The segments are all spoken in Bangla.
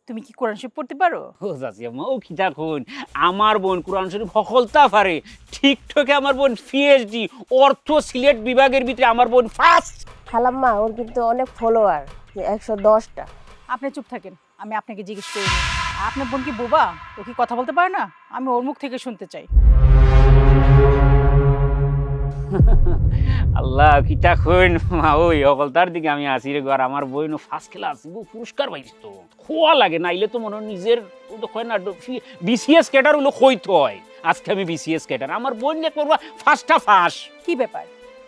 তুমি কি কোরআন শরীফ পড়তে পারো? ও চাচি আম্মা ও কি দেখুন, আমার বোন কোরআন শরীফ সকলতা পারে। টিকটকে আমার বোন পিএইচডি, অর্থ সিলেট বিভাগের ভিতরে আমার বোন ফার্স্ট। খালাম্মা ওর কিন্তু অনেক ফলোয়ার, 110টা। আপনি চুপ থাকেন, আমি আপনাকে জিজ্ঞেস করি। আপনার বোন কি বোবা? ও কি কথা বলতে পারে না? আমি ওর মুখ থেকে শুনতে চাই। আল্লাহ কি দেখুন মা, ওই সকলতার দিকে আমি আসি রে ঘর। আমার বোন ফার্স্ট ক্লাস পুরস্কার পাইছি তো, খোয়া লাগে নাইলে তো মনে হয় নিজের হয় না। বিসিএস ক্যাডার হলো কইতে হয়, আজকে আমি বিসিএস ক্যাডার। আমার বোন যে করবা ফার্স্টটা ফার্স্ট। কি ব্যাপার?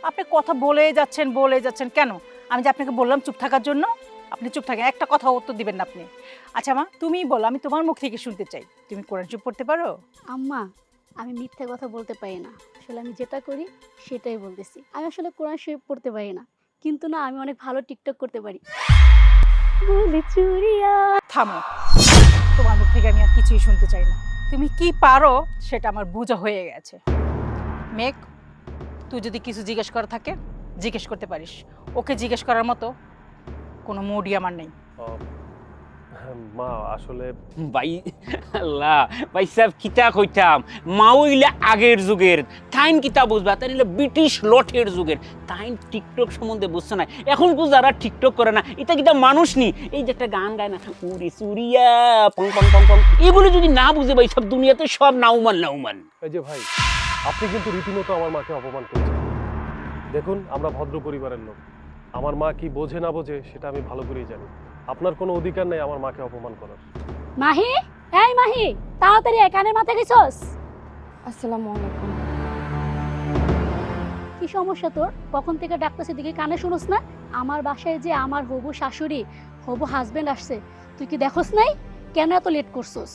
আপনি কথা বলে যাচ্ছেন কেন? আমি যে আপনাকে বললাম চুপ থাকার জন্য, আপনি চুপ থাকেন, একটা কথা উত্তর দিবেন না আপনি। আচ্ছা মা, তুমিই বলো, আমি তোমার মুখ থেকে শুনতে চাই। তুমি কোরআন শরীফ পড়তে পারো? আম্মা, আমি মিথ্যে কথা বলতে পারি না। আসলে আমি যেটা করি সেটাই বলতেছি। আমি আসলে কোরআন শরীফ পড়তে পারি না, কিন্তু না আমি অনেক ভালো টিকটক করতে পারি। বলে চুরিয়া। থামো, তোমার মুখ থেকে আমি আর কিছুই শুনতে চাই না। তুমি কি পারো সেটা আমার বোঝা হয়ে গেছে। মেঘ, তুই যদি কিছু জিজ্ঞেস করা থাকে জিজ্ঞেস করতে পারিস। ওকে জিজ্ঞেস করার মতো কোনো মুডই আমার নেই। মা আসলে ভাই আল্লাহ ভাই সাহেব কিতা কইতাম, মাউইলে আগের যুগের তাইন কিতা বুঝবা, তাই নিলে ব্রিটিশ লটের যুগের তাইন টিকটক সম্বন্ধে বুঝছো না। এখন তো যারা টিকটক করে না, এটা কিতা মানুষ নি। এই যে একটা গান গায় না, উড়ি সুরিয়া পং পং পং পং, এগুলো যদি না বুঝে ভাই সব দুনিয়াতে সব নাউমান। এই যে ভাই, আপনি কিন্তু রীতিমতো আমার মাকে অপমান করছেন। দেখুন, আমরা ভদ্র পরিবারের লোক, আমার মা কি বোঝে না বোঝে সেটা আমি ভালো করেই জানি। আপনার কোনো অধিকার নেই আমার মাকে অপমান করার। মাহি, এই মাহি, তাড়াতাড়ি কানের মাথায় গেছস? আসসালামু আলাইকুম। কি সমস্যা তোর? কখন থেকে ডাকতেছে দিকে কানে শুনোস না? আমার বাসায় যে আমার হবু শাশুড়ি, হবু হাজবেন্ড আসছে, তুই কি দেখোস নাই? কেন এত লেট করছস?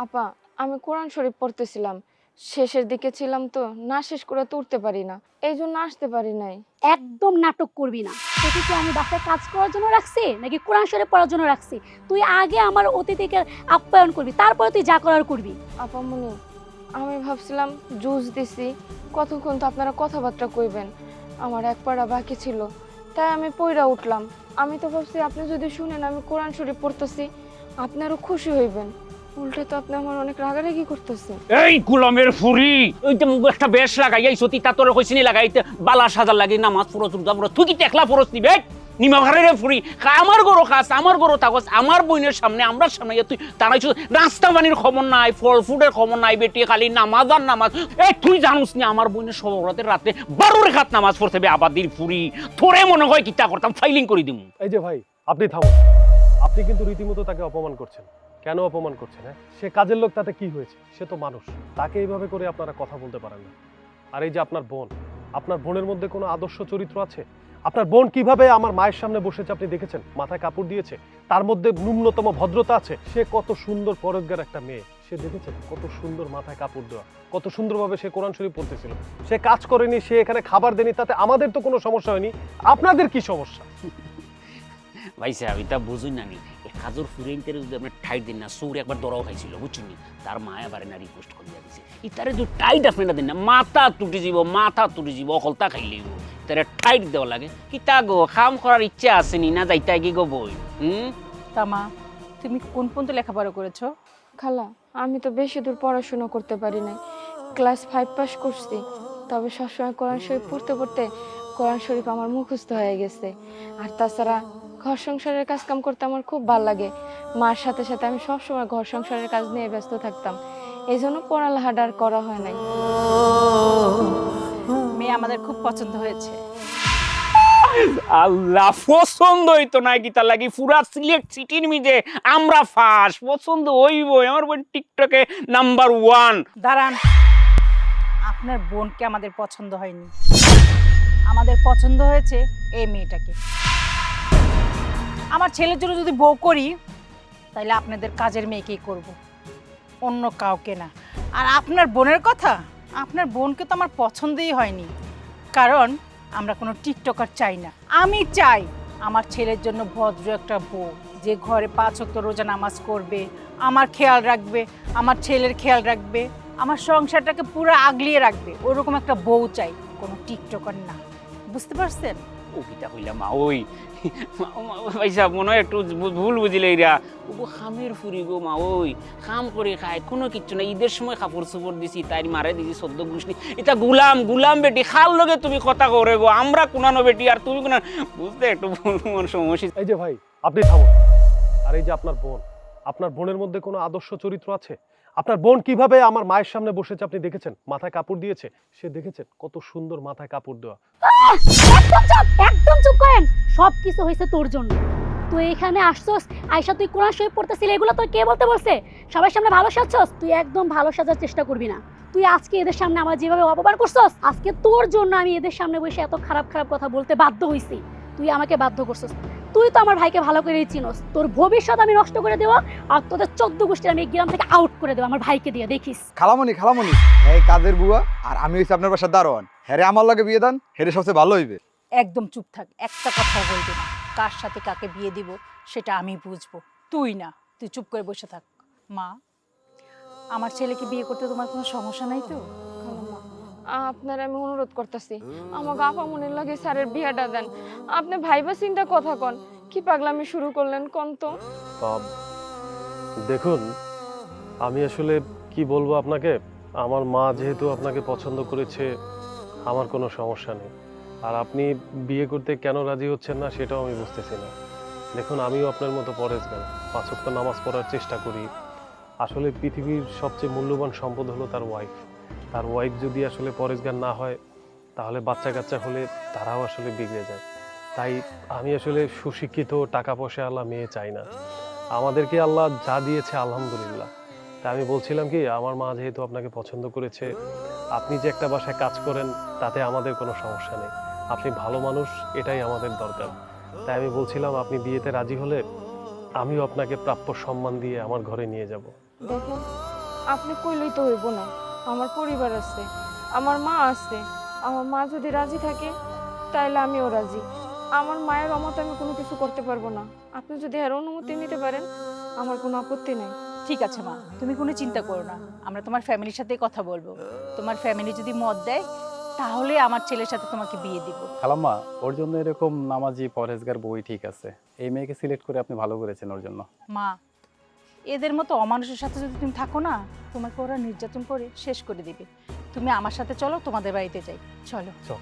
আপা, আমি কোরআন শরীফ পড়তেছিলাম, শেষের দিকে ছিলাম তো, না শেষ করে তো উঠতে পারি না, এই জন্য আসতে পারি নাই। একদম নাটক করবি না। তোকে কি আমি বাসায় কাজ করার জন্য রাখছি নাকি কোরআন শরীফ পড়ার জন্য রাখছি? তুই আগে আমার অতিথিকে আপ্যায়ন করবি, তারপরে তুই যা করার করবি। আপা মনি, আমি ভাবছিলাম জুস দিছি, কতক্ষণ তো আপনারা কথাবার্তা কইবেন, আমার এক পাড়া বাকি ছিল, তাই আমি পইরা উঠলাম। আমি তো ভাবছি আপনি যদি শুনেন আমি কোরআন শরীফ পড়তেছি আপনারও খুশি হইবেন, উল্টে তো আপনি আমার অনেক রাগারাগি করতেছেন। এই গোলামের ফুরি, ওই তো মুখ একটা বেশ লাগাই সতী তা তোর কইছিনি লাগাইতে বালা সাজার লাগি নামাজ পড়ো পড়ো, তুই কি টেকলা পড়স নিবে? নিমাঘারের ফুরি, আমার গরো খাস, আমার গরো থাকস, আমার বইনের সামনে আমরা সামনে তুই তারাইছ। রাস্তা পানির খবর নাই, ফল ফুডের খবর নাই, বেটি খালি নামাজ আর নামাজ। এই তুই জানুস না আমার বইনের সবরাতের রাতে 12 রেখাত নামাজ পড়তে হবে। আবাদির ফুরি, তোরে মনে হয় কিতা করতাম, ফাইলিং করে দিমু। এই যে ভাই, আপনি থামুন। আপনি কিন্তু রীতিমতো তাকে অপমান করছেন। কেন অপমান করছেন? হ্যাঁ, সে কাজের লোক, তাতে কি হয়েছে? সে তো মানুষ, তাকে এইভাবে করে আপনারা কথা বলতে পারেন না। আর এই যে আপনার বোন, আপনার বোনের মধ্যে কোনো আদর্শ চরিত্র আছে? আপনার বোন কিভাবে আমার মায়ের সামনে বসেছে আপনি দেখেছেন? মাথায় কাপড় দিয়েছে, তার মধ্যে ন্যূনতম ভদ্রতা আছে। সে কত সুন্দর পরোজগার একটা মেয়ে, সে দেখেছেন কত সুন্দর মাথায় কাপড় দেওয়া, কত সুন্দরভাবে সে কোরআন শরীফ পড়তেছিল। সে কাজ করেনি, সে এখানে খাবার দেনি, তাতে আমাদের তো কোনো সমস্যা হয়নি, আপনাদের কি সমস্যা? ভাই সাহেব এটা বুঝুই না নি, কাজর ফুরেন্টের যদি আপনি টাইট দিন না, সৌরে একবার দরাও খাইছিল বুঝছেন নি, তার মা আবার না রিপোস্ট করিয়া দিছে। ইতারে যদি টাইট আপনি না দিন না, মাথা তুটি যাব অকলতা খাইলেই তারে টাইট দেওয়া লাগে। কি তা গো, কাম করার ইচ্ছা আসেনি না, যাইতে কি গো বই? তামা, তুমি কোন পর্যন্ত লেখাপড়া করেছো? খালা, আমি তো বেশি দূর পড়াশোনা করতে পারি নাই, ক্লাস 5 পাস করছি। তবে সবসময় কোরআন শরীফ পড়তে পড়তে কোরআন শরীফ আমার মুখস্থ হয়ে গেছে। আর তাছাড়া ঘর সংসারের কাজ কাম করতে আমার খুব ভালো লাগে, মার সাথে সাথে আমি সবসময় ঘর সংসারের কাজ নিয়ে ব্যস্ত থাকতাম, এই জন্য পড়ালেখাটা আর করা হয় নাই। মেয়ে আমাদের খুব পছন্দ হয়েছে। আল্লাহ, পছন্দ হইতো না কি তার লাগি পুরা সিলেট সিটির মিজে আমরা ফার্স্ট। পছন্দ হইবই, আমার বোন টিকটকে নাম্বার 1। দাঁড়ান, আপনার বোনকে আমাদের পছন্দ হয়নি, আমাদের পছন্দ হয়েছে এই মেয়েটাকে। আমার ছেলের জন্য যদি বউ করি তাহলে আপনাদের কাজের মেয়েকেই করব, অন্য কাউকে না। আর আপনার বোনের কথা, আপনার বোনকে তো আমার পছন্দই হয়নি, কারণ আমরা কোনো টিকটকার চাই না। আমি চাই আমার ছেলের জন্য ভদ্র একটা বউ, যে ঘরে 5 ওয়াক্ত রোজা নামাজ করবে, আমার খেয়াল রাখবে, আমার ছেলের খেয়াল রাখবে, আমার সংসারটাকে পুরো আগলিয়ে রাখবে। ওরকম একটা বউ চাই, কোনো টিকটকার না। বুঝতে পারছেন? ও কিতা কইলাম মা ওই পয়সা মনে হয় একটু ভুল বুঝিলে এরা ও খামের ফুরি গো মা ওই খাম করে খায় কোনো কিচ্ছু না ঈদের সময় কাপড় চোপড় দিছি তাই মারে দিছি 14 গুষ্টি এটা গুলাম বেটি খাল লগে তুমি কথা করে গো আমরা কোনানো বেটি আর তুমি কোনা বুঝতে একটু ভুল সমস্যা। এই যে ভাই আপনি থামুন। আর এই যে আপনার বোনের মধ্যে কোনো আদর্শ চরিত্র আছে? আপনার বোন কিভাবে আমার মায়ের সামনে বসেছে আপনি দেখেছেন? মাথায় কাপড় দিয়েছে, সে দেখেছেন কত সুন্দর মাথায় কাপড় দেওয়া। একদম চুপ করেন। সব কিছু হয়েছে তোর জন্য। তুই এখানে আসছস, আয়শা তুই কোরআন শরীফ পড়তেছিলি, এগুলো তোর কে বলতে বলছে? সবার সামনে ভালো সাজছস, তুই একদম ভালো সাজার চেষ্টা করবি না। তুই আজকে এদের সামনে আমার যেভাবে অপমান করছস, আজকে তোর জন্য আমি এদের সামনে বসে এত খারাপ খারাপ কথা বলতে বাধ্য হইছি। তুই আমাকে বাধ্য করছস। তুই তো আমার ভাইকে ভালো করেই চিনস। তোর ভবিষ্যৎ আমি নষ্ট করে দেবো, আর তোদের 14 গোষ্ঠী আমি এই গ্রাম থেকে আউট করে দেবো আমার ভাইকে দিয়ে, দেখিস। খালামণি এই কাদের বুয়া আর আমি হইছি আপনার বাসার দারোয়ান। হেরে আমার লাগে বিয়ে দেন, হেরে সবচেয়ে ভালো হইবে। একদম চুপ থাক, একটা কথাও বলবি না। কার সাথে কাকে বিয়ে দিব সেটা আমি বুঝবো, তুই না। তুই চুপ করে বসে থাক। মা, আমার ছেলেকে বিয়ে করতে তোমার কোনো সমস্যা নাই তো? আপনার আমি অনুরোধ করতেছি, আমাকে আপামনির লাগে স্যারের বিয়াটা দেন। আপনি ভাইবা চিন্তা কথা কন, কি পাগলামি শুরু করলেন কোন তো? দেখুন, আমি আসলে কি বলবো আপনাকে, আমার মা যেহেতু আপনাকে পছন্দ করেছে, আমার কোনো সমস্যা নেই। আর আপনি বিয়ে করতে কেন রাজি হচ্ছেন না সেটাও আমি বুঝতেছি না। দেখুন, আমিও আপনার মতো পরেজগার, 5 ওয়াক্ত নামাজ পড়ার চেষ্টা করি। আসলে পৃথিবীর সবচেয়ে মূল্যবান সম্পদ হলো তার ওয়াইফ। তার ওয়াইফ যদি আসলে পরেজগার না হয়, তাহলে বাচ্চা কাচ্চা হলে তারাও আসলে বিগড়ে যায়। তাই আমি আসলে সুশিক্ষিত, টাকা পয়সা আল্লাহ মেয়ে চাই না। আমাদেরকে আল্লাহ যা দিয়েছে আলহামদুলিল্লাহ। তা আমি বলছিলাম কি, আমার মা যেহেতু আপনাকে পছন্দ করেছে, আপনি যে একটা বাসায় কাজ করেন তাতে আমাদের কোনো সমস্যা নেই। আপনি ভালো মানুষ, এটাই আমাদের দরকার। তাই আমি বলছিলাম আপনি বিয়েতে রাজি হলে আমিও আপনাকে প্রাপ্য সম্মান দিয়ে আমার ঘরে নিয়ে যাব। দেখেন, আপনি কইলেই তো হইব না। আমার পরিবার আছে, আমার মা আছে। আমার মা যদি রাজি থাকে তাইলে আমিও রাজি। আমার মায়ের অমতে আমি কোনো কিছু করতে পারবো না। আপনি যদি এর অনুমতি নিতে পারেন আমার কোনো আপত্তি নেই। ঠিক আছে মা, তুমি কোনো চিন্তা করো না। আমরা তোমার ফ্যামিলির সাথে কথা বলবো। তোমার ফ্যামিলি যদি মত দেয় তাহলে আমার ছেলের সাথে তোমাকে বিয়ে দিব। খালাম্মা, ওর জন্য এরকম নামাজি পরহেজগার বই ঠিক আছে। এই মেয়েকে সিলেক্ট করে আপনি ভালো করেছেন ওর জন্য। মা, এদের মতো অমানুষের সাথে যদি তুমি থাকো না, তোমাকে ওরা নির্যাতন করে শেষ করে দিবে। তুমি আমার সাথে চলো, তোমাদের বাড়িতে যাই। চলো। চল।